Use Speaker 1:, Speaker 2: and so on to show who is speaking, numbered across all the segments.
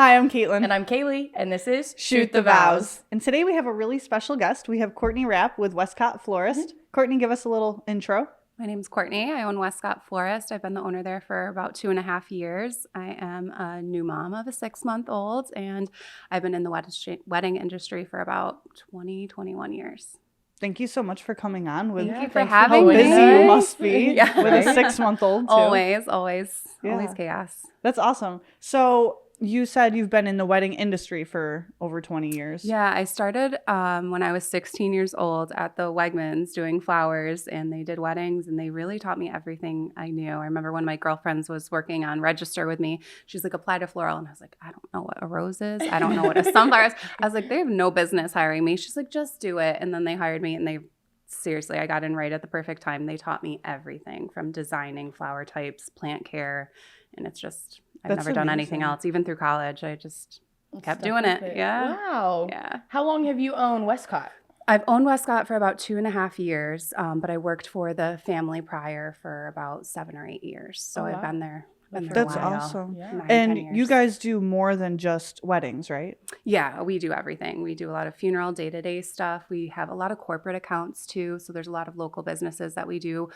Speaker 1: Hi, I'm Caitlin.
Speaker 2: And I'm Kaylee, and this is
Speaker 1: Shoot the Vows. And today we have a really special guest. We have Courtney Rapp with Westcott Florist. Courtney, give us a little intro.
Speaker 3: My name's Courtney. I own Westcott Florist. I've been the owner there for about 2.5 years. I am a new mom of a 6-month-old, and I've been in the wedding industry for about 21 years.
Speaker 1: Thank you so much for coming on.
Speaker 3: Thank you for having me.
Speaker 1: How busy you must be
Speaker 3: Yeah.
Speaker 1: with a 6-month-old too.
Speaker 3: Always chaos.
Speaker 1: That's awesome. So you said you've been in the wedding industry for over 20 years.
Speaker 3: Yeah, I started when I was 16 years old at the Wegmans doing flowers, and they did weddings, and they really taught me everything I knew. I remember when my girlfriends was working on register with me, she's like, apply to Floral. And I was like, I don't know what a rose is. I don't know what a sunflower is. I was like, they have no business hiring me. She's like, just do it. And then they hired me, and seriously, I got in right at the perfect time. They taught me everything from designing flower types, plant care, and it's just, I've never done anything else. Even through college, I just kept doing it. Yeah.
Speaker 2: Wow.
Speaker 3: Yeah.
Speaker 2: How long have you owned Westcott?
Speaker 3: I've owned Westcott for about 2.5 years, but I worked for the family prior for about 7 or 8 years. So I've been there.
Speaker 1: That's
Speaker 3: a while.
Speaker 1: awesome.
Speaker 2: Yeah.
Speaker 3: 9,
Speaker 1: And
Speaker 3: 10 years.
Speaker 1: you guys do more than just weddings, right?
Speaker 3: Yeah, we do everything. We do a lot of funeral, day-to-day stuff. We have a lot of corporate accounts too. So there's a lot of local businesses that we do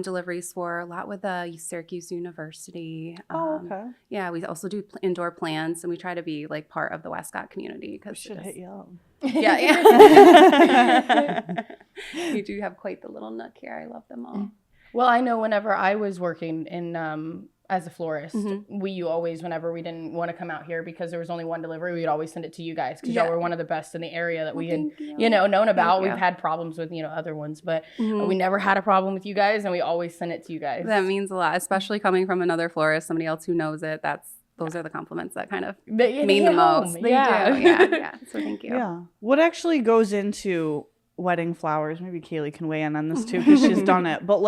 Speaker 3: deliveries for, a lot with Syracuse University.
Speaker 1: Okay.
Speaker 3: Yeah, we also do indoor plants, and we try to be like part of the Westcott community.
Speaker 1: We should hit you up.
Speaker 3: Yeah. We do have quite the little nook here. I love them all.
Speaker 2: Well, I know whenever I was working in as a florist, we always, whenever we didn't want to come out here because there was only one delivery, we'd always send it to you guys because y'all were one of the best in the area that we had, known about. We've had problems with, other ones, but we never had a problem with you guys, and we always send it to you guys.
Speaker 3: That means a lot, especially coming from another florist, somebody else who knows it. Those are the compliments that kind of mean the most. They do. Yeah. So thank you.
Speaker 1: Yeah. What actually goes into wedding flowers? Maybe Kaylee can weigh in on this too because she's done it. But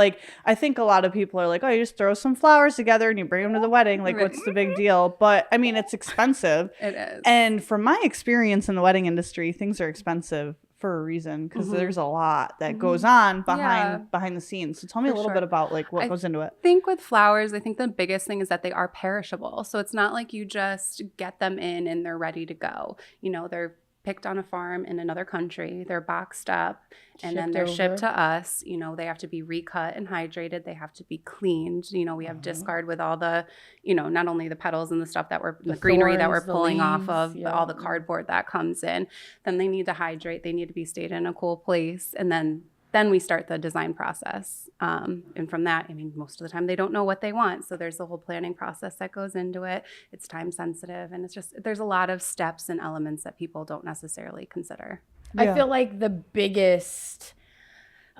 Speaker 1: I think a lot of people are like, oh, you just throw some flowers together and you bring them to the wedding. What's the big deal? But I mean, it's expensive.
Speaker 3: It is.
Speaker 1: And from my experience in the wedding industry, things are expensive for a reason because there's a lot that goes on behind the scenes. So tell me a little bit about what goes into it.
Speaker 3: I think with flowers, I think the biggest thing is that they are perishable. So it's not like you just get them in and they're ready to go. They're picked on a farm in another country, they're boxed up, and then they're shipped to us. They have to be recut and hydrated. They have to be cleaned. We have discard with all the, not only the petals and the stuff the greenery that we're pulling off of, but all the cardboard that comes in. Then they need to hydrate. They need to be stayed in a cool place. And then we start the design process. And from that, most of the time they don't know what they want. So there's a whole planning process that goes into it. It's time sensitive. And there's a lot of steps and elements that people don't necessarily consider.
Speaker 2: I feel like the biggest,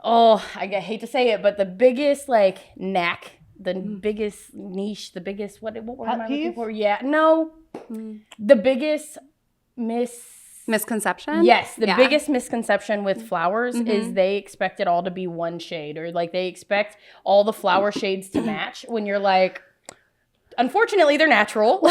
Speaker 2: I hate to say it, but the biggest knack, the biggest niche, the biggest, what word am I looking for? Yeah, no, the biggest
Speaker 3: misconception?
Speaker 2: Yes. The biggest misconception with flowers is they expect it all to be one shade, or they expect all the flower shades to match when you're like, unfortunately, they're natural. We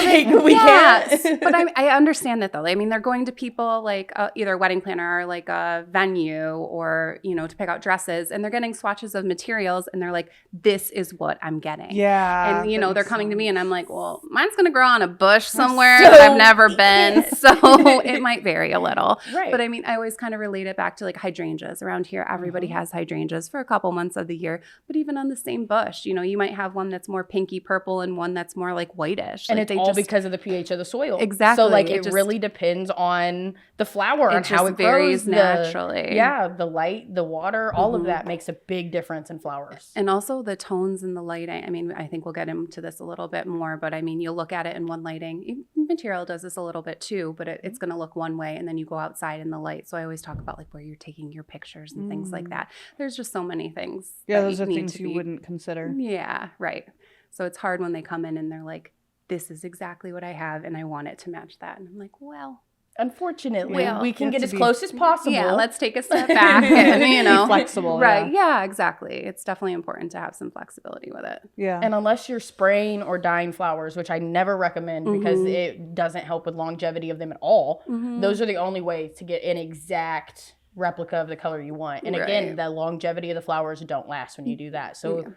Speaker 2: can't.
Speaker 3: But I understand that though. They're going to people either a wedding planner or a venue or, to pick out dresses, and they're getting swatches of materials, and they're like, this is what I'm getting.
Speaker 1: Yeah.
Speaker 3: And, they're coming to me, and I'm like, well, mine's going to grow on a bush somewhere that I've never been. So it might vary a little.
Speaker 2: Right.
Speaker 3: But I always kind of relate it back to hydrangeas. Around here, everybody has hydrangeas for a couple months of the year. But even on the same bush, you might have one that's more pinky purple and one that's more whitish.
Speaker 2: And it's all because of the pH of the soil.
Speaker 3: Exactly.
Speaker 2: So it really depends on the flower and how it
Speaker 3: varies
Speaker 2: grows
Speaker 3: naturally.
Speaker 2: The light, the water, all of that makes a big difference in flowers.
Speaker 3: And also the tones and the lighting. I think we'll get into this a little bit more, but you'll look at it in one lighting. Material does this a little bit too, but it's going to look one way, and then you go outside in the light. So I always talk about where you're taking your pictures and things like that. There's just so many things.
Speaker 1: Yeah, those are things you wouldn't consider.
Speaker 3: Yeah, right. So it's hard when they come in and they're like, this is exactly what I have and I want it to match that. And I'm like, well,
Speaker 2: unfortunately, we can get as close as possible.
Speaker 3: Yeah, let's take a step back and,
Speaker 1: be flexible.
Speaker 3: Right. Yeah, exactly. It's definitely important to have some flexibility with it.
Speaker 1: Yeah.
Speaker 2: And unless you're spraying or dyeing flowers, which I never recommend because it doesn't help with longevity of them at all, those are the only ways to get an exact replica of the color you want. And again, the longevity of the flowers don't last when you do that. So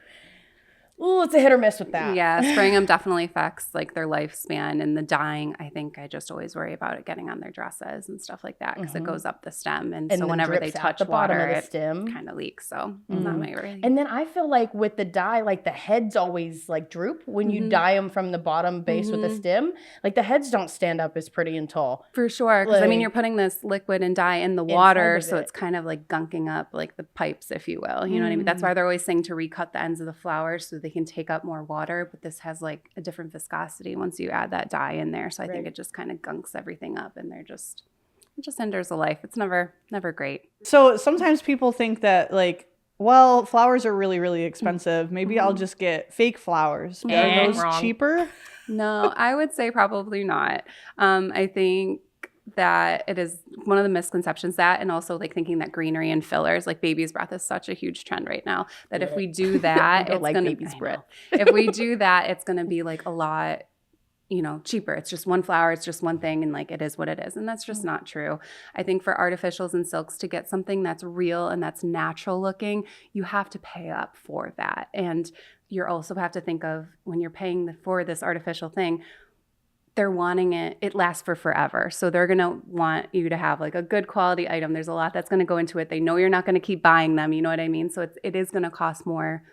Speaker 2: Ooh, it's a hit or miss with that.
Speaker 3: Yeah, spraying them definitely affects like their lifespan, and the dyeing, I think I just always worry about it getting on their dresses and stuff like that because it goes up the stem, and so
Speaker 2: then
Speaker 3: whenever they
Speaker 2: drips out
Speaker 3: touch
Speaker 2: the bottom
Speaker 3: water,
Speaker 2: of the stem.
Speaker 3: it kind of leaks. So not my worry.
Speaker 2: And then I feel like with the dye, like the heads always like droop when you dye them from the bottom base with the stem. Like the heads don't stand up as pretty and tall.
Speaker 3: For sure, because I mean
Speaker 2: Like-
Speaker 3: you're putting this liquid and dye in the water,
Speaker 2: of
Speaker 3: so
Speaker 2: it.
Speaker 3: it's kind of like gunking up like the pipes, if you will. You know what I mean? That's why they're always saying to recut the ends of the flowers so they can take up more water. But this has like a different viscosity once you add that dye in there. So I think it just kind of gunks everything up, and it just hinders the life. It's never great.
Speaker 1: So sometimes people think that like, well, flowers are really, really expensive. Maybe I'll just get fake flowers. Are those
Speaker 2: Wrong.
Speaker 1: cheaper?
Speaker 3: No, I would say probably not. I think that it is one of the misconceptions, that, and also like thinking that greenery and fillers, like baby's breath is such a huge trend right now, that if we do that,
Speaker 2: don't
Speaker 3: it's
Speaker 2: like
Speaker 3: gonna
Speaker 2: baby's breath.
Speaker 3: if we do that, it's gonna be like a lot, cheaper. It's just one flower, it's just one thing, and like it is what it is. And that's just not true. I think for artificials and silks, to get something that's real and that's natural looking, you have to pay up for that. And you also have to think of, when you're paying for this artificial thing, they're wanting it lasts for forever. So they're going to want you to have like a good quality item. There's a lot that's going to go into it. They know you're not going to keep buying them. You know what I mean? So it is going to cost more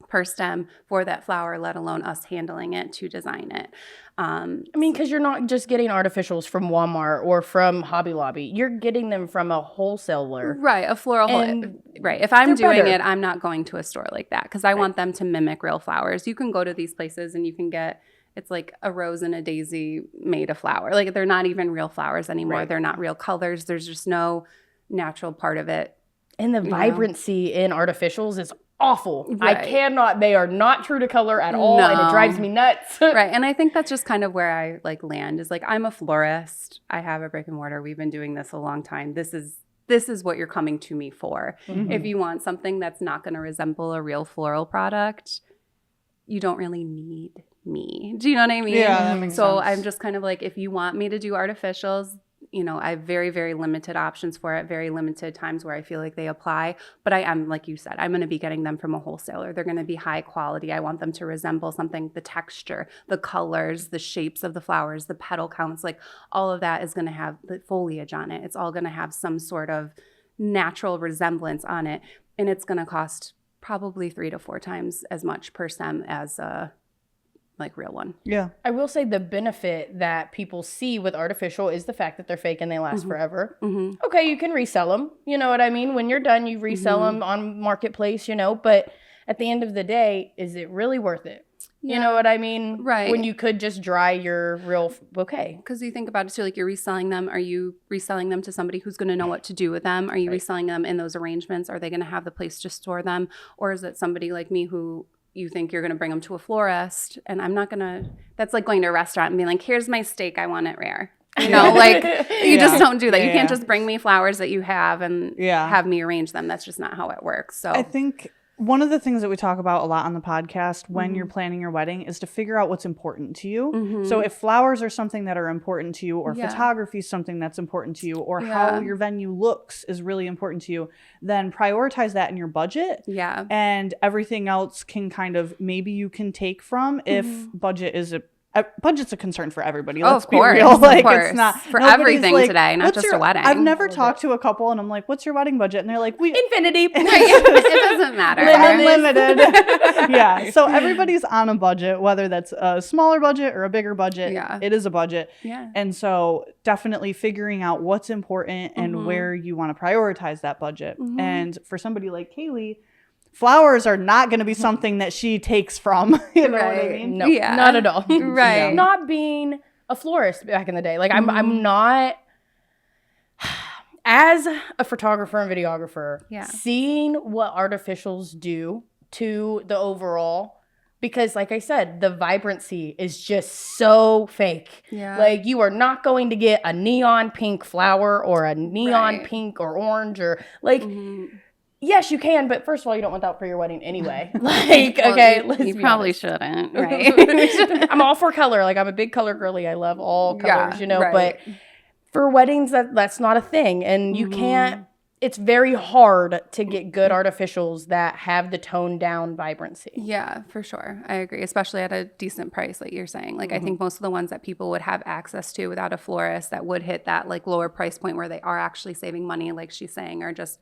Speaker 3: per stem for that flower, let alone us handling it to design it.
Speaker 2: I mean, because you're not just getting artificials from Walmart or from Hobby Lobby. You're getting them from a wholesaler.
Speaker 3: Right, a floral.
Speaker 2: And
Speaker 3: right. If I'm
Speaker 2: they're
Speaker 3: doing
Speaker 2: better.
Speaker 3: it, I'm not going to a store like that because I want them to mimic real flowers. You can go to these places and you can get, it's like a rose and a daisy made of flower. Like they're not even real flowers anymore.
Speaker 2: Right.
Speaker 3: They're not real colors. There's just no natural part of it.
Speaker 2: And the vibrancy in artificials is awful.
Speaker 3: Right.
Speaker 2: They are not true to color at all, and it
Speaker 3: No.
Speaker 2: drives me nuts.
Speaker 3: Right. And I think that's just kind of where I like land, is like, I'm a florist. I have a brick and mortar. We've been doing this a long time. This is what you're coming to me for. If you want something that's not going to resemble a real floral product, you don't really need me. Do you know what I mean?
Speaker 1: Yeah, that makes
Speaker 3: So
Speaker 1: sense.
Speaker 3: I'm just kind of like, if you want me to do artificials, I have very, very limited options for it, very limited times where I feel like they apply. But I am, like you said, I'm going to be getting them from a wholesaler. They're going to be high quality. I want them to resemble something, the texture, the colors, the shapes of the flowers, the petal counts, like all of that is going to have the foliage on it. It's all going to have some sort of natural resemblance on it. And it's going to cost probably 3 to 4 times as much per stem as a like real one.
Speaker 1: Yeah.
Speaker 2: I will say the benefit that people see with artificial is the fact that they're fake and they last forever. Okay, you can resell them. You know what I mean? When you're done, you resell them on Marketplace, but at the end of the day, is it really worth it? You know what I mean?
Speaker 3: Right.
Speaker 2: When you could just dry your real bouquet.
Speaker 3: Because you think about it too, like you're reselling them. Are you reselling them to somebody who's going to know what to do with them? Are you reselling them in those arrangements? Are they going to have the place to store them? Or is it somebody like me who you think you're going to bring them to a florist, and I'm not going to, that's like going to a restaurant and being like, here's my steak, I want it rare. Like you just don't do that. You can't just bring me flowers that you have and have me arrange them. That's just not how it works. So
Speaker 1: I think one of the things that we talk about a lot on the podcast when you're planning your wedding is to figure out what's important to you. So if flowers are something that are important to you, or photography is something that's important to you, or how your venue looks is really important to you, then prioritize that in your budget.
Speaker 3: Yeah.
Speaker 1: And everything else can kind of, maybe you can take from if budget's a concern for everybody. Let's be real.
Speaker 3: Of
Speaker 1: Like
Speaker 3: course.
Speaker 1: it's not
Speaker 3: For
Speaker 1: nobody's
Speaker 3: everything
Speaker 1: like,
Speaker 3: today, not
Speaker 1: "What's
Speaker 3: just
Speaker 1: your-"
Speaker 3: a wedding.
Speaker 1: I've never talked to a couple and I'm like, what's your wedding budget? And they're like,
Speaker 2: Infinity.
Speaker 3: It doesn't matter.
Speaker 1: unlimited. Yeah. So everybody's on a budget, whether that's a smaller budget or a bigger budget.
Speaker 3: Yeah.
Speaker 1: It is a budget.
Speaker 3: Yeah.
Speaker 1: And so definitely figuring out what's important and where you want to prioritize that budget. And for somebody like Kaylee, flowers are not going to be something that she takes from. You know what I mean?
Speaker 2: No,
Speaker 3: Yeah.
Speaker 2: not at all.
Speaker 3: Right.
Speaker 2: Not being a florist back in the day. Like I'm not, as a photographer and videographer, seeing what artificials do to the overall, because like I said, the vibrancy is just so fake.
Speaker 3: Yeah.
Speaker 2: Like you are not going to get a neon pink flower or a neon pink or orange or like, yes, you can, but first of all, you don't want that for your wedding anyway. Like,
Speaker 3: Well,
Speaker 2: okay,
Speaker 3: you,
Speaker 2: let's
Speaker 3: you
Speaker 2: be
Speaker 3: probably
Speaker 2: honest.
Speaker 3: shouldn't, right?
Speaker 2: I'm all for color. Like I'm a big color girly. I love all colors,
Speaker 3: Yeah, right.
Speaker 2: but for weddings, that's not a thing. And you can't it's very hard to get good artificials that have the toned down vibrancy.
Speaker 3: Yeah, for sure. I agree, especially at a decent price, like you're saying. Like, I think most of the ones that people would have access to without a florist that would hit that like lower price point where they are actually saving money, like she's saying, are just,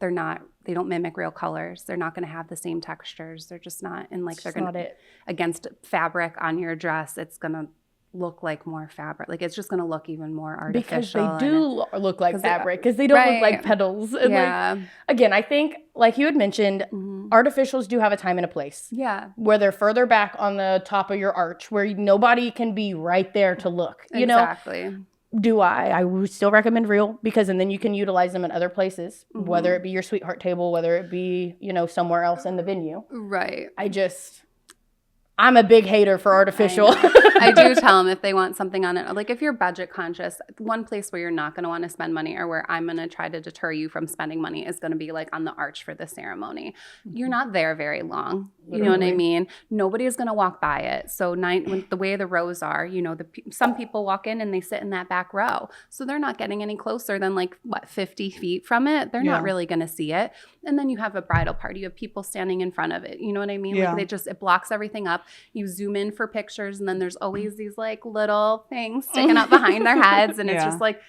Speaker 3: they don't mimic real colors. They're not going to have the same textures. They're just not. And like, they're going to, against fabric on your dress, it's going to look like more fabric. Like, it's just going to look even more artificial.
Speaker 2: Because they do look like fabric, because they don't look like petals. And like, again, I think, like you had mentioned, artificials do have a time and a place.
Speaker 3: Yeah.
Speaker 2: Where they're further back on the top of your arch, where nobody can be right there to look. You
Speaker 3: exactly.
Speaker 2: know? I would still recommend real, because and then you can utilize them in other places, whether it be your sweetheart table, whether it be, you know, somewhere else in the venue.
Speaker 3: Right.
Speaker 2: I'm a big hater for artificial.
Speaker 3: I do tell them if they want something on it. Like, if you're budget conscious, one place where you're not going to want to spend money, or where I'm going to try to deter you from spending money, is going to be like on the arch for the ceremony. You're not there very long. Literally. You know what I mean? Nobody is going to walk by it. So when the way the rows are, you know, some people walk in and they sit in that back row. So they're not getting any closer than 50 feet from it. They're not really going to see it. And then you have a bridal party. You have people standing in front of it. You know what I mean?
Speaker 1: Yeah.
Speaker 3: Like, it blocks everything up. You zoom in for pictures, and then there's always these like little things sticking up behind their heads. And it's just like,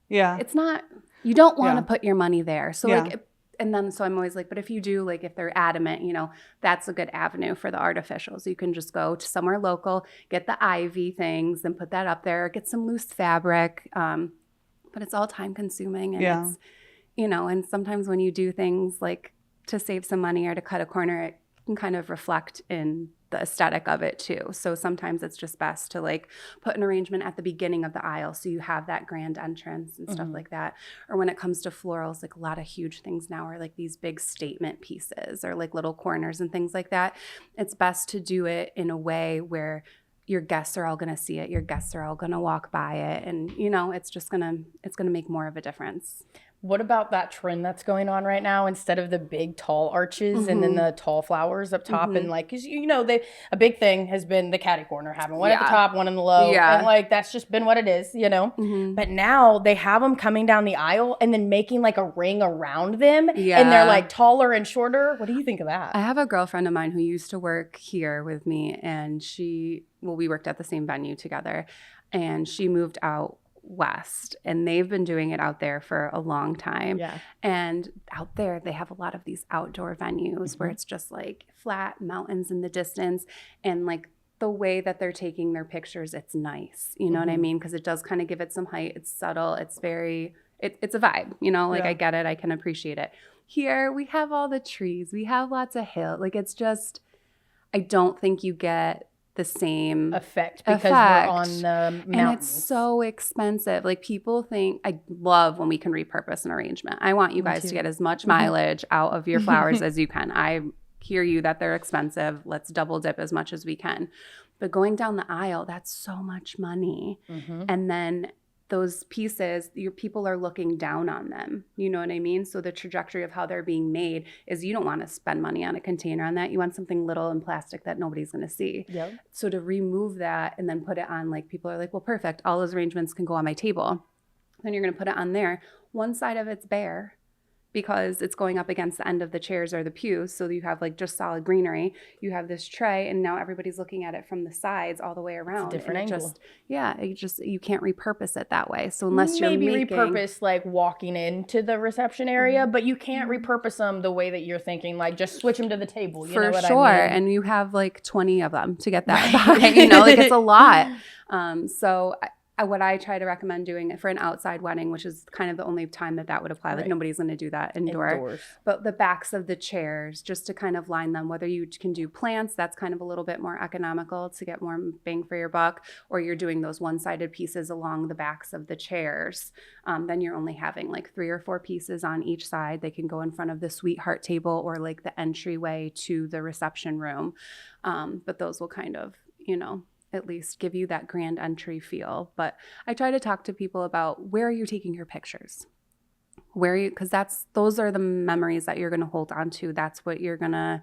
Speaker 3: it's not, you don't want to put your money there. So so I'm always like, but if you do, like, if they're adamant, you know, that's a good avenue for the artificials. You can just go to somewhere local, get the ivy things and put that up there, get some loose fabric. But it's all time consuming, and it's, you know, and sometimes when you do things like to save some money or to cut a corner, it can kind of reflect in the aesthetic of it too. So sometimes it's just best to like put an arrangement at the beginning of the aisle, so you have that grand entrance and stuff like that. Or when it comes to florals, like a lot of huge things now are like these big statement pieces or like little corners and things like that. It's best to do it in a way where your guests are all going to see it. Your guests are all going to walk by it. And, you know, it's going to make more of a difference.
Speaker 2: What about that trend that's going on right now? Instead of the big tall arches and then the tall flowers up top, and like, cause you know, a big thing has been the catty corner, having one at the top, one in the low, and like that's just been what it is, you know. But now they have them coming down the aisle and then making like a ring around them, and they're like taller and shorter. What do you think of that?
Speaker 3: I have a girlfriend of mine who used to work here with me, and we worked at the same venue together, and she moved out west, and they've been doing it out there for a long time. And out there they have a lot of these outdoor venues where it's just like flat mountains in the distance, and like the way that they're taking their pictures, it's nice, you know what I mean, because it does kind of give it some height. It's subtle, it's very it's a vibe, you know, like I get it, I can appreciate it. Here we have all the trees, we have lots of hill, like it's just, I don't think you get the same
Speaker 2: effect because we're on the mountains.
Speaker 3: And it's so expensive. Like, people think, I love when we can repurpose an arrangement. I want you guys to get as much mileage out of your flowers as you can. I hear you that they're expensive. Let's double dip as much as we can. But going down the aisle, that's so much money. And then those pieces, your people are looking down on them. You know what I mean? So the trajectory of how they're being made is, you don't want to spend money on a container on that. You want something little and plastic that nobody's going to see. So to remove that and then put it on, like, people are like, well, perfect, all those arrangements can go on my table. Then you're going to put it on there. One side of it's bare because it's going up against the end of the chairs or the pews. So you have like just solid greenery. You have this tray, and now everybody's looking at it from the sides all the way around.
Speaker 2: It's a different angle.
Speaker 3: You can't repurpose it that way. So unless you're
Speaker 2: repurpose like walking into the reception area, but you can't repurpose them the way that you're thinking. Like, just switch them to the table. You know what I mean?
Speaker 3: And you have like 20 of them to get that by. You know, like, it's a lot. What I try to recommend doing it for an outside wedding, which is kind of the only time that would apply. Like, nobody's going to do that indoors. But the backs of the chairs, just to kind of line them, whether you can do plants, that's kind of a little bit more economical to get more bang for your buck, or you're doing those one-sided pieces along the backs of the chairs. Then you're only having like 3 or 4 pieces on each side. They can go in front of the sweetheart table or like the entryway to the reception room. But those will kind of, you know, at least give you that grand entry feel. But I try to talk to people about, where are you taking your pictures? Because those are the memories that you're going to hold on to. That's what you're going to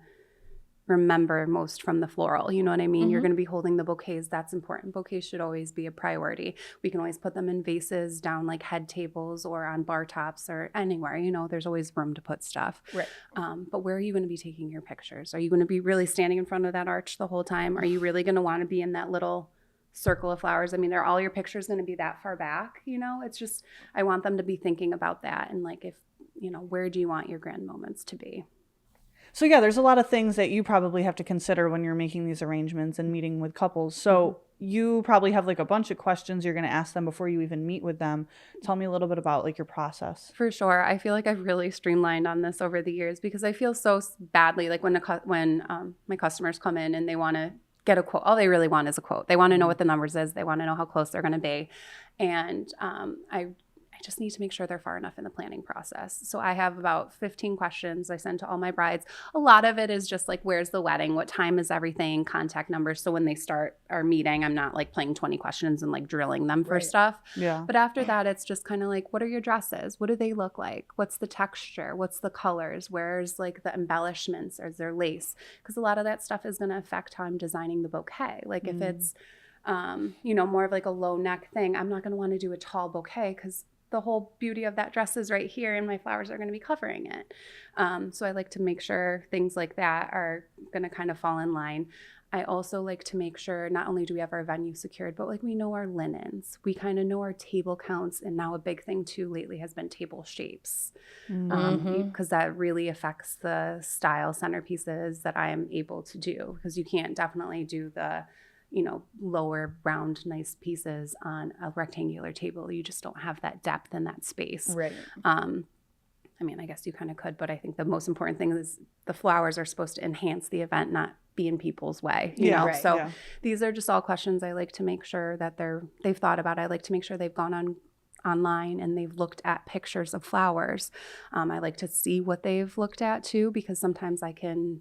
Speaker 3: remember most from the floral. You know what I mean? You're going to be holding the bouquets. That's important. Bouquets should always be a priority. We can always put them in vases down like head tables or on bar tops or anywhere. You know, there's always room to put stuff.
Speaker 2: Right.
Speaker 3: But where are you going to be taking your pictures? Are you going to be really standing in front of that arch the whole time? Are you really going to want to be in that little circle of flowers? I mean, are all your pictures going to be that far back? You know, it's just, I want them to be thinking about that. And like, if, you know, where do you want your grand moments to be?
Speaker 1: So yeah, there's a lot of things that you probably have to consider when you're making these arrangements and meeting with couples. So you probably have like a bunch of questions you're going to ask them before you even meet with them. Tell me a little bit about like your process.
Speaker 3: For sure. I feel like I've really streamlined on this over the years because I feel so badly like when my customers come in and they want to get a quote, all they really want is a quote. They want to know what the numbers is. They want to know how close they're going to be. And I just need to make sure they're far enough in the planning process. So I have about 15 questions I send to all my brides. A lot of it is just like, where's the wedding? What time is everything? Contact numbers. So when they start our meeting, I'm not like playing 20 questions and like drilling them for stuff.
Speaker 1: Yeah.
Speaker 3: But after that, it's just kind of like, what are your dresses? What do they look like? What's the texture? What's the colors? Where's like the embellishments? Or is there lace? Because a lot of that stuff is going to affect how I'm designing the bouquet. Like if it's, you know, more of like a low neck thing, I'm not going to want to do a tall bouquet because the whole beauty of that dress is right here and my flowers are going to be covering it. So I like to make sure things like that are going to kind of fall in line. I also like to make sure not only do we have our venue secured, but like we know our linens. We kind of know our table counts. And now a big thing too lately has been table shapes because that really affects the style centerpieces that I am able to do, because you can't definitely do the, you know, lower round nice pieces on a rectangular table. You just don't have that depth in that space.
Speaker 2: Right.
Speaker 3: I mean, I guess you kind of could, but I think the most important thing is the flowers are supposed to enhance the event, not be in people's way. You know?
Speaker 2: Right,
Speaker 3: So these are just all questions I like to make sure that they've thought about. I like to make sure they've gone online and they've looked at pictures of flowers. I like to see what they've looked at too, because sometimes I can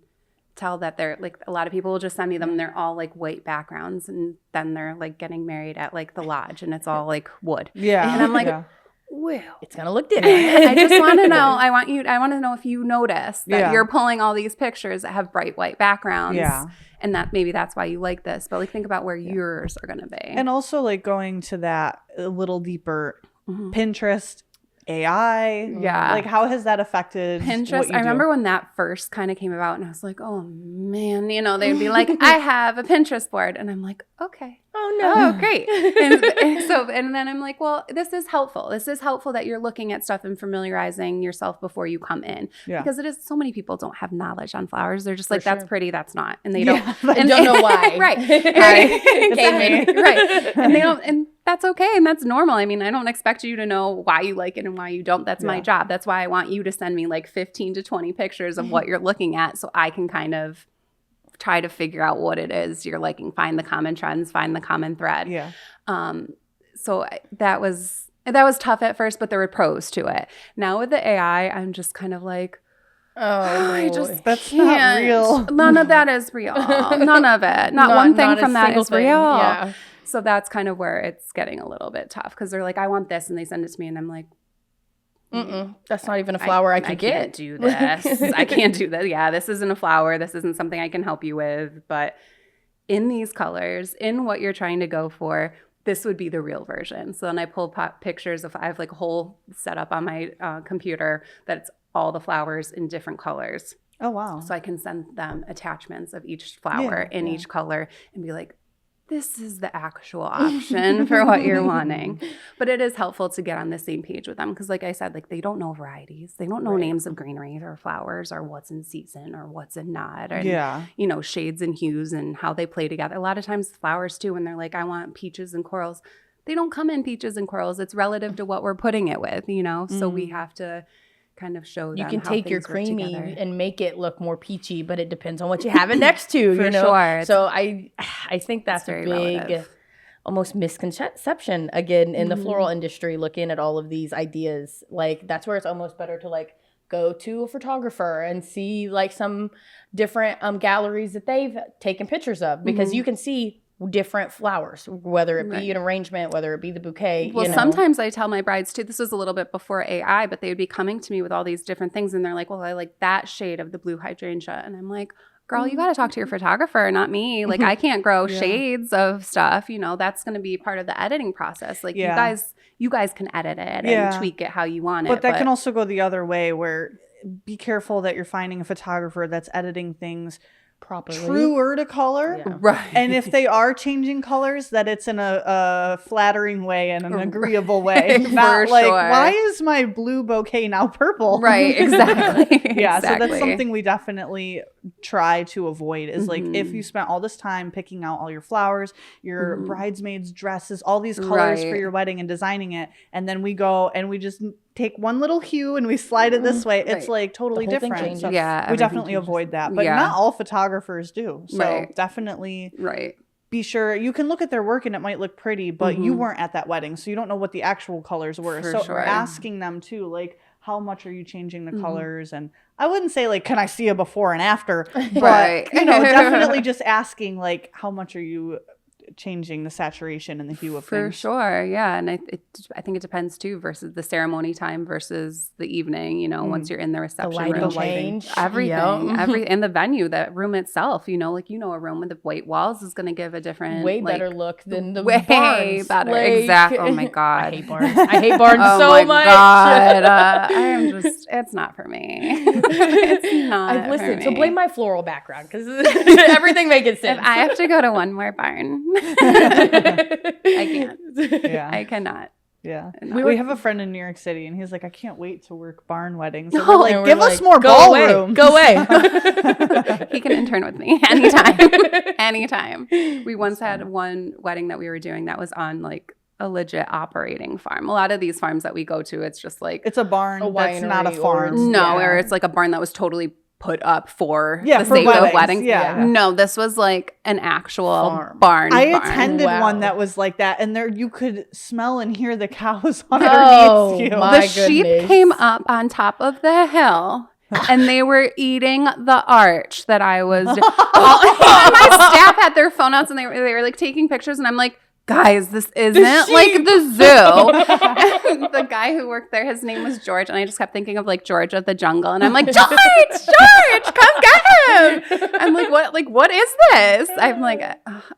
Speaker 3: tell that they're like, a lot of people will just send me them and they're all like white backgrounds, and then they're like getting married at like the lodge and it's all like wood.
Speaker 1: Yeah.
Speaker 3: And I'm like, well,
Speaker 2: it's gonna look different.
Speaker 3: I just want to know. I want to know if you notice that you're pulling all these pictures that have bright white backgrounds.
Speaker 1: Yeah.
Speaker 3: And that maybe that's why you like this. But like, think about where yours are going to be.
Speaker 1: And also like going to that a little deeper, Pinterest, AI.
Speaker 3: Yeah.
Speaker 1: Like how has that affected
Speaker 3: Pinterest?
Speaker 1: what you
Speaker 3: I remember
Speaker 1: do?
Speaker 3: when that first kind of came about and I was like, oh man, you know, they'd be like, I have a Pinterest board. And I'm like, okay.
Speaker 2: Oh no.
Speaker 3: Oh, great. And then I'm like, well, this is helpful. This is helpful that you're looking at stuff and familiarizing yourself before you come in.
Speaker 1: Yeah.
Speaker 3: Because it is, so many people don't have knowledge on flowers. They're just like,
Speaker 2: For
Speaker 3: that's
Speaker 2: sure.
Speaker 3: pretty, that's not. And they don't.
Speaker 2: And don't know why.
Speaker 3: Right.
Speaker 2: Exactly.
Speaker 3: Right. And they don't, and that's okay. And that's normal. I mean, I don't expect you to know why you like it and why you don't. That's my job. That's why I want you to send me like 15 to 20 pictures of what you're looking at so I can kind of try to figure out what it is you're liking, find the common trends, find the common thread.
Speaker 1: Yeah.
Speaker 3: So that was tough at first, but there were pros to it. Now with the AI, I'm just kind of like, I just
Speaker 1: That's
Speaker 3: can't.
Speaker 1: not real.
Speaker 3: None of that is real. None of it. Not one thing from that is real.
Speaker 2: Yeah.
Speaker 3: So that's kind of where it's getting a little bit tough, because they're like, I want this, and they send it to me, and I'm like,
Speaker 2: that's not even a flower I
Speaker 3: can't
Speaker 2: get.
Speaker 3: do this. I can't do that. Yeah, this isn't a flower. This isn't something I can help you with. But in these colors, in what you're trying to go for, this would be the real version. So then I pull pictures of, I have like a whole setup on my computer that's all the flowers in different colors.
Speaker 1: Oh, wow.
Speaker 3: So I can send them attachments of each flower in each color and be like, this is the actual option for what you're wanting. But it is helpful to get on the same page with them, because like I said, like they don't know varieties. They don't know names of greenery or flowers or what's in season or what's in not. And, you know, shades and hues and how they play together. A lot of times flowers too, when they're like, I want peaches and corals, they don't come in peaches and corals. It's relative to what we're putting it with, you know? So we have to kind of show them
Speaker 2: You can
Speaker 3: how
Speaker 2: take your
Speaker 3: things work
Speaker 2: creamy
Speaker 3: together.
Speaker 2: and make it look more peachy, but it depends on what you have it next to,
Speaker 3: For
Speaker 2: you know?
Speaker 3: sure.
Speaker 2: So I think that's a
Speaker 3: very
Speaker 2: big,
Speaker 3: relative.
Speaker 2: almost misconception, again, in the floral industry, looking at all of these ideas. Like, that's where it's almost better to, like, go to a photographer and see, like, some different galleries that they've taken pictures of, because you can see different flowers, whether it be an arrangement, whether it be the bouquet.
Speaker 3: Well, sometimes I tell my brides too, this was a little bit before AI, but they would be coming to me with all these different things. And they're like, well, I like that shade of the blue hydrangea. And I'm like, girl, you got to talk to your photographer, not me. Like, I can't grow shades of stuff. You know, that's going to be part of the editing process. Like, you guys can edit it and tweak it how you want it.
Speaker 1: But that can also go the other way, where be careful that you're finding a photographer that's editing things
Speaker 2: properly,
Speaker 1: truer to color,
Speaker 3: right?
Speaker 1: And if they are changing colors, that it's in a flattering way and an agreeable way, not like, why is my blue bouquet now purple?
Speaker 3: Right, exactly.
Speaker 1: So that's something we definitely try to avoid, is like, if you spent all this time picking out all your flowers, your bridesmaids dresses, all these colors for your wedding and designing it, and then we go and we just take one little hue and we slide it this way, it's like totally different. So we definitely avoid that, but not all photographers do. So definitely be sure you can look at their work and it might look pretty, but you weren't at that wedding, so you don't know what the actual colors were. We're asking them too, like, how much are you changing the colors? And I wouldn't say like, can I see a before and after, but you know, definitely just asking like, how much are you changing the saturation and the hue of things.
Speaker 3: For sure, yeah. And I think it depends too, versus the ceremony time versus the evening, you know, once you're in the reception room.
Speaker 2: The lighting change.
Speaker 3: Everything. And the venue, that room itself, you know, like, you know, a room with the white walls is going to give a different...
Speaker 2: Way better look than the
Speaker 3: way
Speaker 2: barns.
Speaker 3: Better,
Speaker 2: like,
Speaker 3: exactly. Oh my God.
Speaker 2: I hate barns. I hate barns so much.
Speaker 3: Oh my God. I am just, it's not for me. It's not
Speaker 2: Listen,
Speaker 3: for
Speaker 2: so
Speaker 3: me.
Speaker 2: blame my floral background, because everything makes sense.
Speaker 3: If I have to go to one more barn... I can't.
Speaker 1: Yeah.
Speaker 3: I cannot.
Speaker 1: Yeah. We have a friend in New York City, and he's like, I can't wait to work barn weddings. And
Speaker 2: we're
Speaker 1: like, give us more
Speaker 2: go
Speaker 1: ballrooms.
Speaker 2: Go away.
Speaker 3: He can intern with me anytime. Anytime. We once had one wedding that we were doing that was on like a legit operating farm. A lot of these farms that we go to, it's just like...
Speaker 1: It's a barn that's not a farm.
Speaker 3: No, or it's like a barn that was totally put up for the
Speaker 1: for
Speaker 3: sake
Speaker 1: weddings.
Speaker 3: of weddings.
Speaker 1: Yeah.
Speaker 3: No, this was like an actual barn.
Speaker 1: I attended one that was like that, and there you could smell and hear the cows
Speaker 2: Oh,
Speaker 1: underneath you.
Speaker 2: my
Speaker 3: The sheep came up on top of the hill. And they were eating the arch that I was. My staff had their phone outs and they were like taking pictures, and I'm like, guys, this isn't like the zoo. The guy who worked there, his name was George, and I just kept thinking of like George of the Jungle, and I'm like, George, come get him. I'm like, what is this? I'm like,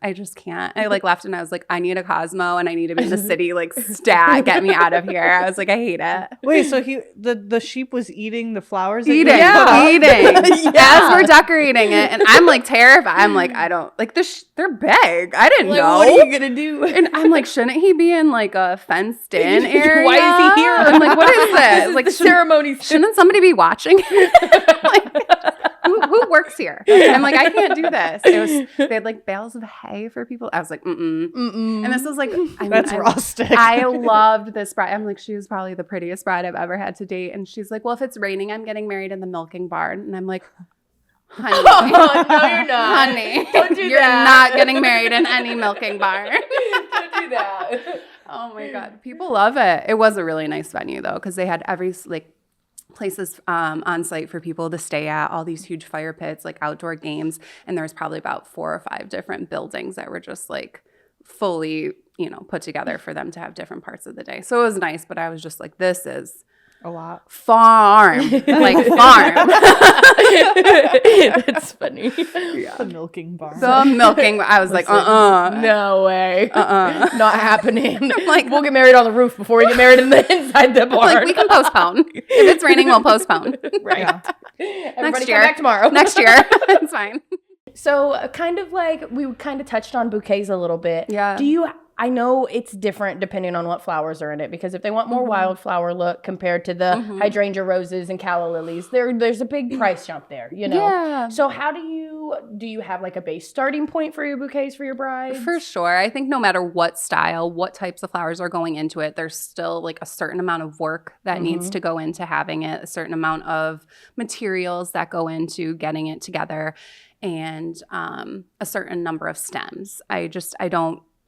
Speaker 3: I just can't. I like left, and I was like, I need a Cosmo, and I need to be in the city, like, stat, get me out of here. I was like, I hate it.
Speaker 1: Wait, so the sheep was eating the flowers?
Speaker 3: Eating. As we're decorating it, and I'm like terrified. I'm like, I don't like this. They're big. I didn't know.
Speaker 2: What are you gonna do?
Speaker 3: And I'm like, shouldn't he be in like a fenced in area?
Speaker 2: Why is he here?
Speaker 3: I'm like, what is this? Like,
Speaker 2: ceremonies.
Speaker 3: Shouldn't somebody be watching? Like, who works here? I'm like, I can't do this. They had like bales of hay for people. I was like, And this was like,
Speaker 1: that's rustic.
Speaker 3: I loved this bride. I'm like, she was probably the prettiest bride I've ever had to date. And she's like, well, if it's raining, I'm getting married in the milking barn. And I'm like, honey.
Speaker 2: Oh, no, you're not.
Speaker 3: Honey.
Speaker 2: Don't do
Speaker 3: You're
Speaker 2: that.
Speaker 3: not getting married in any milking barn.
Speaker 2: Don't do that.
Speaker 3: Oh my God. People love it. It was a really nice venue though, because they had every like places on site for people to stay at, all these huge fire pits, like outdoor games. And there was probably about 4 or 5 different buildings that were just like fully, you know, put together for them to have different parts of the day. So it was nice, but I was just like, this is
Speaker 1: a lot.
Speaker 3: Farm. Like farm.
Speaker 2: That's funny.
Speaker 1: Yeah. The milking barn.
Speaker 3: The milking. I was like,
Speaker 2: no way. Not happening.
Speaker 3: Like,
Speaker 2: we'll get married on the roof before we get married inside the barn.
Speaker 3: Like, we can postpone. If it's raining, we'll postpone.
Speaker 2: Right.
Speaker 1: Yeah.
Speaker 2: Everybody come back tomorrow.
Speaker 3: Next year. It's fine.
Speaker 2: So kind of like we kind of touched on bouquets a little bit.
Speaker 3: Yeah.
Speaker 2: I know it's different depending on what flowers are in it, because if they want more wildflower look compared to the hydrangea roses and calla lilies, there's a big price jump there, you know?
Speaker 3: Yeah.
Speaker 2: So how do you have like a base starting point for your bouquets for your brides?
Speaker 3: For sure. I think no matter what style, what types of flowers are going into it, there's still like a certain amount of work that needs to go into having it, a certain amount of materials that go into getting it together, and a certain number of stems.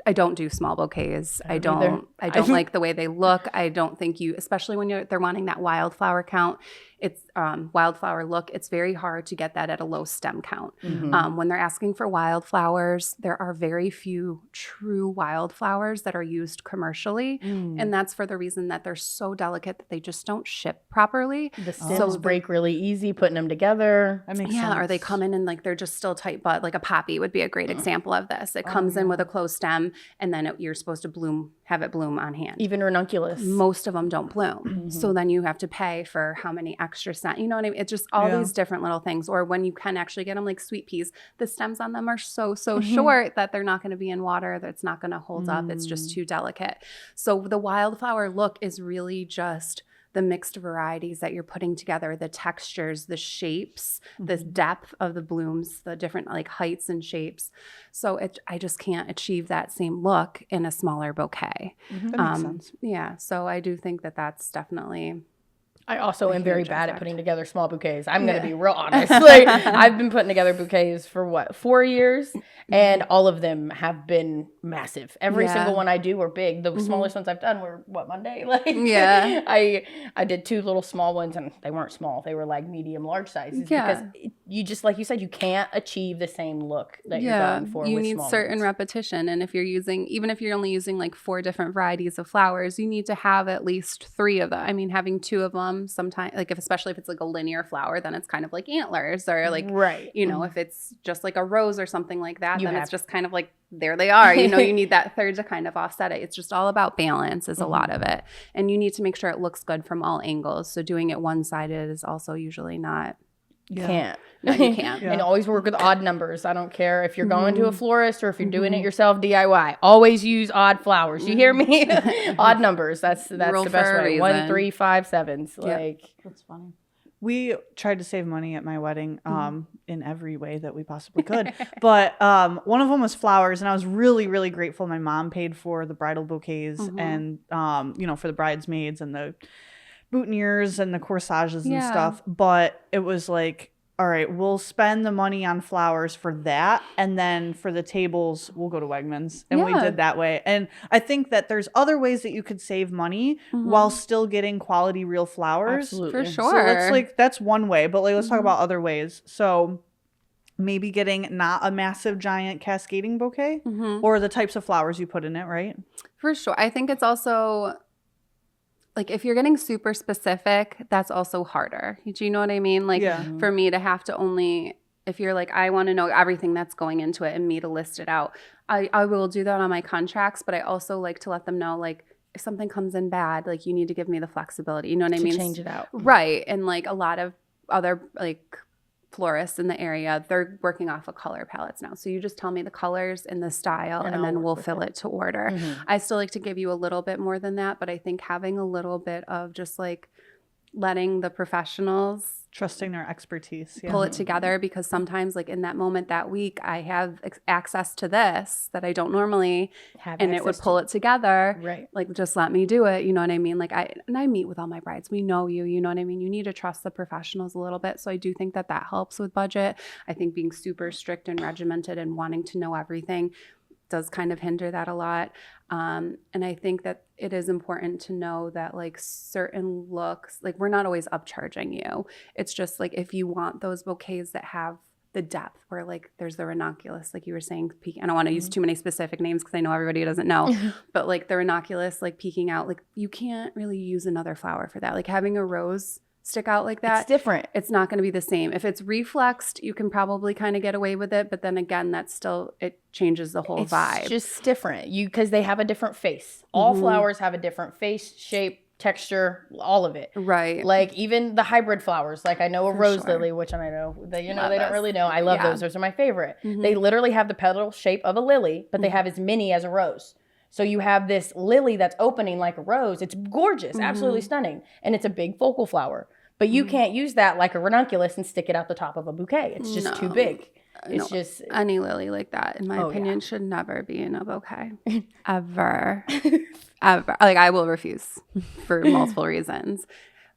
Speaker 3: I don't do small bouquets. I don't like the way they look. I don't think especially when they're wanting that wildflower count, it's wildflower look, it's very hard to get that at a low stem count. When they're asking for wildflowers, there are very few true wildflowers that are used commercially. And that's for the reason that they're so delicate that they just don't ship properly.
Speaker 2: The stems break really easy putting them together.
Speaker 1: That makes sense.
Speaker 3: Or they come in and like they're just still tight bud. Like a poppy would be a great example of this. It comes in with a closed stem, and then you're supposed to have it bloom on hand.
Speaker 2: Even ranunculus.
Speaker 3: Most of them don't bloom. So then you have to pay for how many extra cents. You know what I mean? It's just all these different little things. Or when you can actually get them, like sweet peas, the stems on them are so short that they're not going to be in water. That's not going to hold up. It's just too delicate. So the wildflower look is really just the mixed varieties that you're putting together, the textures, the shapes, the depth of the blooms, the different like heights and shapes. So I just can't achieve that same look in a smaller bouquet.
Speaker 1: That makes sense.
Speaker 3: Yeah. So I do think that that's definitely.
Speaker 2: I also am very bad at putting together small bouquets. I'm going to be real honest. I've been putting together bouquets for 4 years, and all of them have been massive. Every single one I do were big. The smallest ones I've done were Monday. I did 2 little small ones, and they weren't small. They were like medium, large sizes because you just, like you said, you can't achieve the same look that you're going for.
Speaker 3: You
Speaker 2: with
Speaker 3: need
Speaker 2: small
Speaker 3: certain
Speaker 2: ones.
Speaker 3: repetition, and if you're only using like 4 different varieties of flowers, you need to have at least 3 of them. I mean, having 2 of them sometimes, like especially if it's like a linear flower, then it's kind of like antlers, or like if it's just like a rose or something like that, then it's just kind of like there they are. You need that third to kind of offset it. It's just all about balance is a lot of it, and you need to make sure it looks good from all angles. So doing it one-sided is also usually not.
Speaker 2: You can't.
Speaker 3: No, you can't.
Speaker 2: And always work with odd numbers. I don't care if you're going to a florist or if you're doing it yourself DIY. Always use odd flowers. You hear me? Odd numbers. That's the best way. 1, 3, 5, 7s. Like
Speaker 1: That's funny. We tried to save money at my wedding in every way that we possibly could. But one of them was flowers, and I was really, really grateful my mom paid for the bridal bouquets and, for the bridesmaids and the boutonnieres and the corsages and stuff. But it was like, all right, we'll spend the money on flowers for that, and then for the tables, we'll go to Wegmans. And we did that way. And I think that there's other ways that you could save money while still getting quality real flowers.
Speaker 2: Absolutely.
Speaker 3: For sure.
Speaker 1: So that's one way, but let's talk about other ways. So maybe getting not a massive giant cascading bouquet or the types of flowers you put in it, right?
Speaker 3: For sure. I think it's also like if you're getting super specific, that's also harder. Do you know what I mean? Like for me to have to only, if you're like, I want to know everything that's going into it and me to list it out, I will do that on my contracts, but I also like to let them know, like, if something comes in bad, like you need to give me the flexibility. You know what I mean?
Speaker 2: Change it out.
Speaker 3: Right. And like a lot of other like florists in the area, they're working off of color palettes now. So you just tell me the colors and the style, and then we'll fill it to order. I still like to give you a little bit more than that, but I think having a little bit of just like letting the professionals
Speaker 1: trusting their expertise
Speaker 3: pull it together, because sometimes like in that moment that week I have access to this that I don't normally have, and it would pull it together.
Speaker 2: Right.
Speaker 3: Like, just let me do it. You know what I mean? Like I meet with all my brides. We know you know what I mean? You need to trust the professionals a little bit. So I do think that helps with budget. I think being super strict and regimented and wanting to know everything does kind of hinder that a lot. And I think that it is important to know that like certain looks, like we're not always upcharging you. It's just like if you want those bouquets that have the depth where like there's the ranunculus, like you were saying, I don't want to use too many specific names because I know everybody doesn't know, but like the ranunculus, like peeking out, like you can't really use another flower for that. Like having a rose stick out like that,
Speaker 2: it's different.
Speaker 3: It's not going to be the same. If it's reflexed, you can probably kind of get away with it, but then again, that's still, it changes the whole vibe.
Speaker 2: It's just different. Because they have a different face. All flowers have a different face, shape, texture, all of it.
Speaker 3: Right.
Speaker 2: Like even the hybrid flowers. Like I know a rose lily, which I know that they don't really know. I love those. Those are my favorite. They literally have the petal shape of a lily, but they have as many as a rose. So you have this lily that's opening like a rose. It's gorgeous, absolutely stunning, and it's a big focal flower. But you can't use that like a ranunculus and stick it out the top of a bouquet. It's just too big. It's just
Speaker 3: any lily like that, in my opinion, should never be in a bouquet, ever, ever. Like I will refuse for multiple reasons.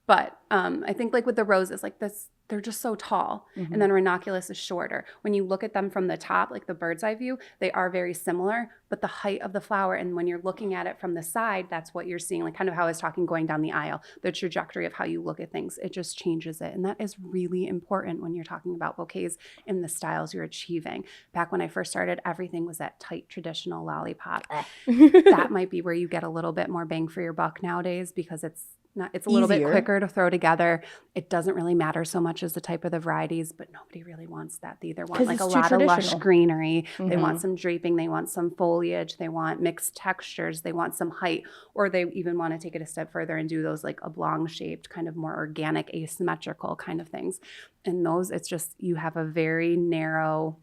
Speaker 3: But I think like with the roses, like this they're just so tall. And then ranunculus is shorter. When you look at them from the top, like the bird's eye view, they are very similar, but the height of the flower, and when you're looking at it from the side, that's what you're seeing, like kind of how I was talking going down the aisle, the trajectory of how you look at things, it just changes it. And that is really important when you're talking about bouquets and the styles you're achieving. Back when I first started, everything was that tight traditional lollipop. That might be where you get a little bit more bang for your buck nowadays, because it's a little bit quicker to throw together. It doesn't really matter so much as the type of the varieties, but nobody really wants that. They either want like a lot of lush greenery, they want some draping, they want some foliage, they want mixed textures, they want some height, or they even want to take it a step further and do those like oblong shaped, kind of more organic, asymmetrical kind of things. And those, it's just, you have a very narrow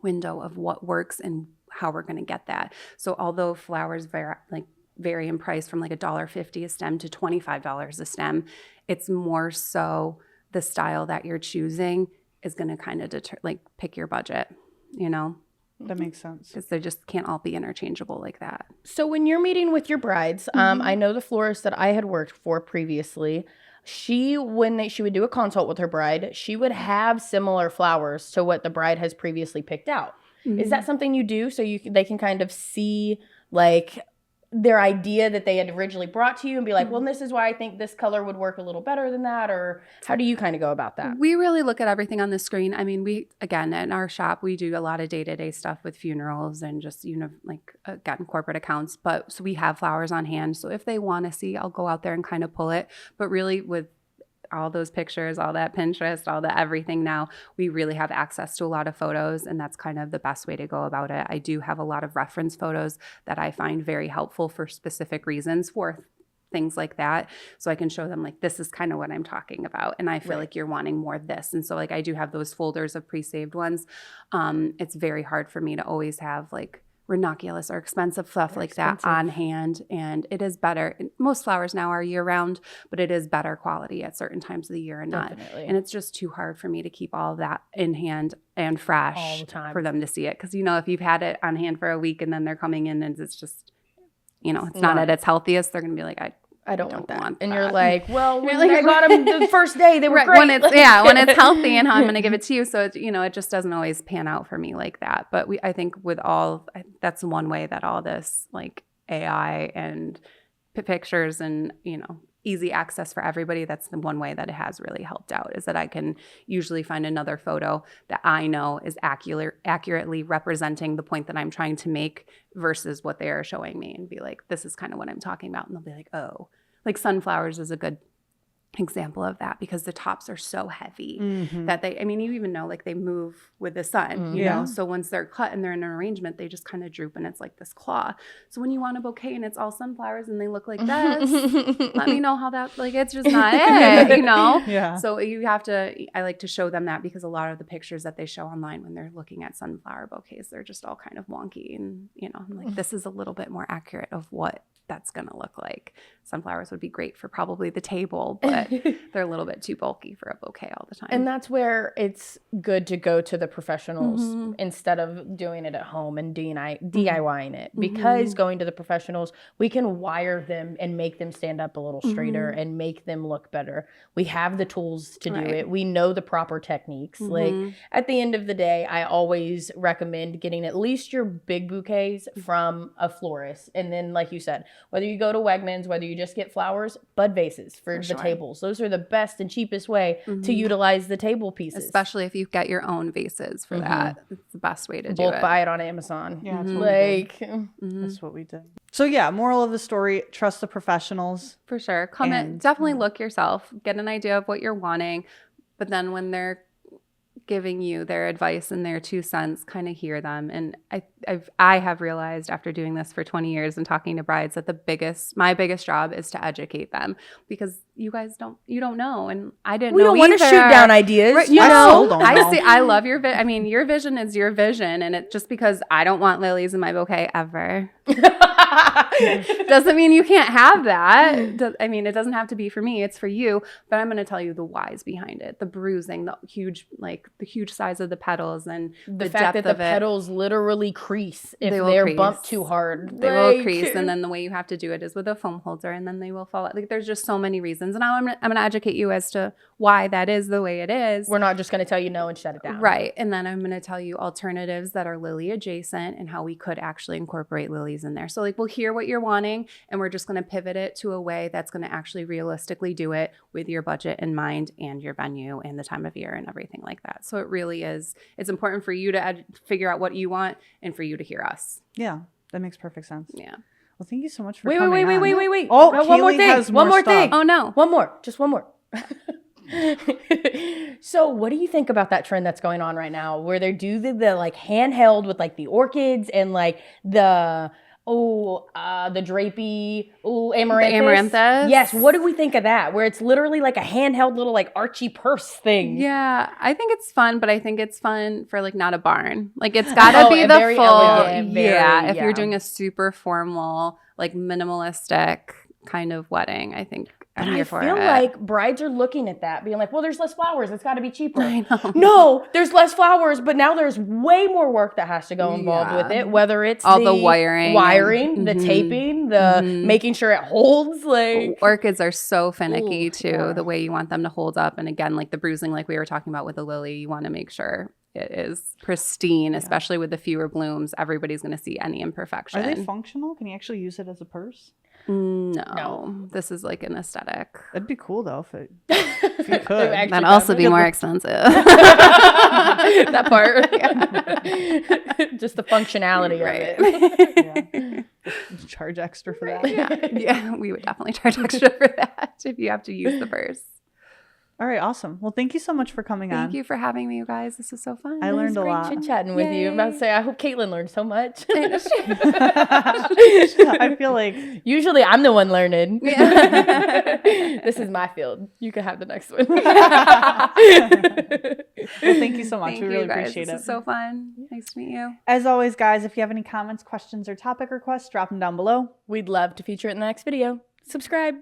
Speaker 3: window of what works and how we're going to get that. So although flowers vary in price from like $1.50 a stem to $25 a stem, it's more so the style that you're choosing is going to kind of pick your budget, you know?
Speaker 1: That makes sense.
Speaker 3: Because they just can't all be interchangeable like that.
Speaker 2: So when you're meeting with your brides, I know the florist that I had worked for previously, when she would do a consult with her bride, she would have similar flowers to what the bride has previously picked out. Is that something you do so they can kind of see like their idea that they had originally brought to you and be like, well, this is why I think this color would work a little better than that? Or how do you kind of go about that?
Speaker 3: We really look at everything on the screen. I mean, again, in our shop, we do a lot of day-to-day stuff with funerals and just, again, corporate accounts. But so we have flowers on hand. So if they want to see, I'll go out there and kind of pull it. But really with all those pictures, all that Pinterest, all the everything now, we really have access to a lot of photos, and that's kind of the best way to go about it. I do have a lot of reference photos that I find very helpful for specific reasons for things like that. So I can show them like, this is kind of what I'm talking about. And I feel like you're wanting more of this. And so like, I do have those folders of pre-saved ones. It's very hard for me to always have like ranunculus or expensive stuff like that on hand. And it is better. Most flowers now are year round, but it is better quality at certain times of the year and not. And it's just too hard for me to keep all of that in hand and fresh all the time for them to see it. Because, if you've had it on hand for a week and then they're coming in and it's just, it's not at its healthiest, they're going to be like, I don't want that.
Speaker 2: And you're like, well, I got them the first day, they were great.
Speaker 3: When it's healthy and how I'm going to give it to you. So, it just doesn't always pan out for me like that. But I think that's one way that all this like AI and pictures and, easy access for everybody, that's the one way that it has really helped out, is that I can usually find another photo that I know is accurately representing the point that I'm trying to make versus what they are showing me, and be like, this is kind of what I'm talking about. And they'll be like, oh, like sunflowers is a good example of that, because the tops are so heavy that you even know like they move with the sun, you know? So once they're cut and they're in an arrangement, they just kind of droop and it's like this claw. So when you want a bouquet and it's all sunflowers and they look like this, let me know how that, like, it's just not it,
Speaker 1: Yeah.
Speaker 3: So I like to show them that, because a lot of the pictures that they show online when they're looking at sunflower bouquets, they're just all kind of wonky, and, I'm like, this is a little bit more accurate of what that's going to look like. Sunflowers would be great for probably the table, but they're a little bit too bulky for a bouquet all the time.
Speaker 2: And that's where it's good to go to the professionals instead of doing it at home and DIYing it, because going to the professionals, we can wire them and make them stand up a little straighter and make them look better. We have the tools to do it. We know the proper techniques. Like at the end of the day, I always recommend getting at least your big bouquets from a florist. And then, like you said, whether you go to Wegmans, whether you just get flowers, bud vases for the tables. Those are the best and cheapest way to utilize the table pieces.
Speaker 3: Especially if you've got your own vases for that. It's the best way to do it.
Speaker 2: Buy it on Amazon.
Speaker 1: Yeah, that's what we did. So moral of the story, trust the professionals.
Speaker 3: For sure. Come in, definitely look yourself, get an idea of what you're wanting, but then when they're giving you their advice and their 2 cents, kind of hear them. And I have realized after doing this for 20 years and talking to brides that my biggest job is to educate them, because you guys don't know, and I didn't know either.
Speaker 2: We don't want to shoot down ideas.
Speaker 3: Right, I love your your vision is your vision, and it just because I don't want lilies in my bouquet ever Doesn't mean you can't have that. I mean, it doesn't have to be for me. It's for you. But I'm going to tell you the whys behind it. The bruising, the huge size of the petals, and
Speaker 2: the
Speaker 3: depth
Speaker 2: fact that the
Speaker 3: of it.
Speaker 2: petals literally crease if
Speaker 3: They will
Speaker 2: they're
Speaker 3: crease.
Speaker 2: bumped too hard.
Speaker 3: They will crease, and then the way you have to do it is with a foam holder, and then they will fall out. Like, there's just so many reasons. And now I'm going to educate you as to why that is the way it is.
Speaker 2: We're not just going to tell you no and shut it down.
Speaker 3: Right. And then I'm going to tell you alternatives that are lily adjacent and how we could actually incorporate lilies in there. So like, we'll hear what you're wanting, and we're just going to pivot it to a way that's going to actually realistically do it with your budget in mind and your venue and the time of year and everything like that. So it really is, it's important for you to figure out what you want and for you to hear us.
Speaker 1: Yeah, that makes perfect sense.
Speaker 3: Yeah.
Speaker 1: Well, thank you so much for coming on.
Speaker 2: Wait.
Speaker 1: Oh,
Speaker 2: one more
Speaker 1: Kaylee
Speaker 2: thing.
Speaker 1: has
Speaker 2: One more
Speaker 1: stuff.
Speaker 2: thing.
Speaker 3: Oh, no.
Speaker 2: One more. Just one more. So what do you think about that trend that's going on right now where they do the like handheld with like the orchids and like the drapey, amaranthus?
Speaker 3: The amaranthus?
Speaker 2: Yes. What do we think of that? Where it's literally like a handheld little like Archie purse thing.
Speaker 3: Yeah, I think it's fun, but I think it's fun for like not a barn. Like it's gotta be the
Speaker 2: very
Speaker 3: full.
Speaker 2: elegant,
Speaker 3: If you're doing a super formal, like minimalistic kind of wedding, I think I'm here for it.
Speaker 2: I feel like brides are looking at that, being like, well, there's less flowers. It's got to be cheaper.
Speaker 3: I know.
Speaker 2: No, there's less flowers, but now there's way more work that has to go involved with it, whether it's
Speaker 3: all the wiring,
Speaker 2: the taping, the making sure it holds. Like
Speaker 3: orchids are so finicky too, the way you want them to hold up. And again, like the bruising, like we were talking about with the lily, you want to make sure it is pristine, especially with the fewer blooms. Everybody's going to see any imperfection.
Speaker 1: Are they functional? Can you actually use it as a purse?
Speaker 3: No. This is like an aesthetic.
Speaker 1: That'd be cool though if you could.
Speaker 3: That'd also be more expensive.
Speaker 2: that part. Just the functionality of it.
Speaker 1: Charge extra for that.
Speaker 3: Yeah, we would definitely charge extra for that if you have to use the purse.
Speaker 1: All right, awesome. Well, thank you so much for coming on.
Speaker 3: Thank you for having me, you guys. This is so fun.
Speaker 1: I learned a lot.
Speaker 2: Chit-chatting with you. I'm about to say, I hope Caitlin learned so much.
Speaker 1: I feel like
Speaker 2: usually I'm the one learning.
Speaker 3: Yeah.
Speaker 2: This is my field. You can have the next one.
Speaker 1: well, thank you so much.
Speaker 3: Thank
Speaker 1: we
Speaker 3: you,
Speaker 1: really
Speaker 3: guys.
Speaker 1: appreciate it.
Speaker 3: This is so fun. Nice to meet you.
Speaker 1: As always, guys, if you have any comments, questions, or topic requests, drop them down below.
Speaker 2: We'd love to feature it in the next video. Subscribe.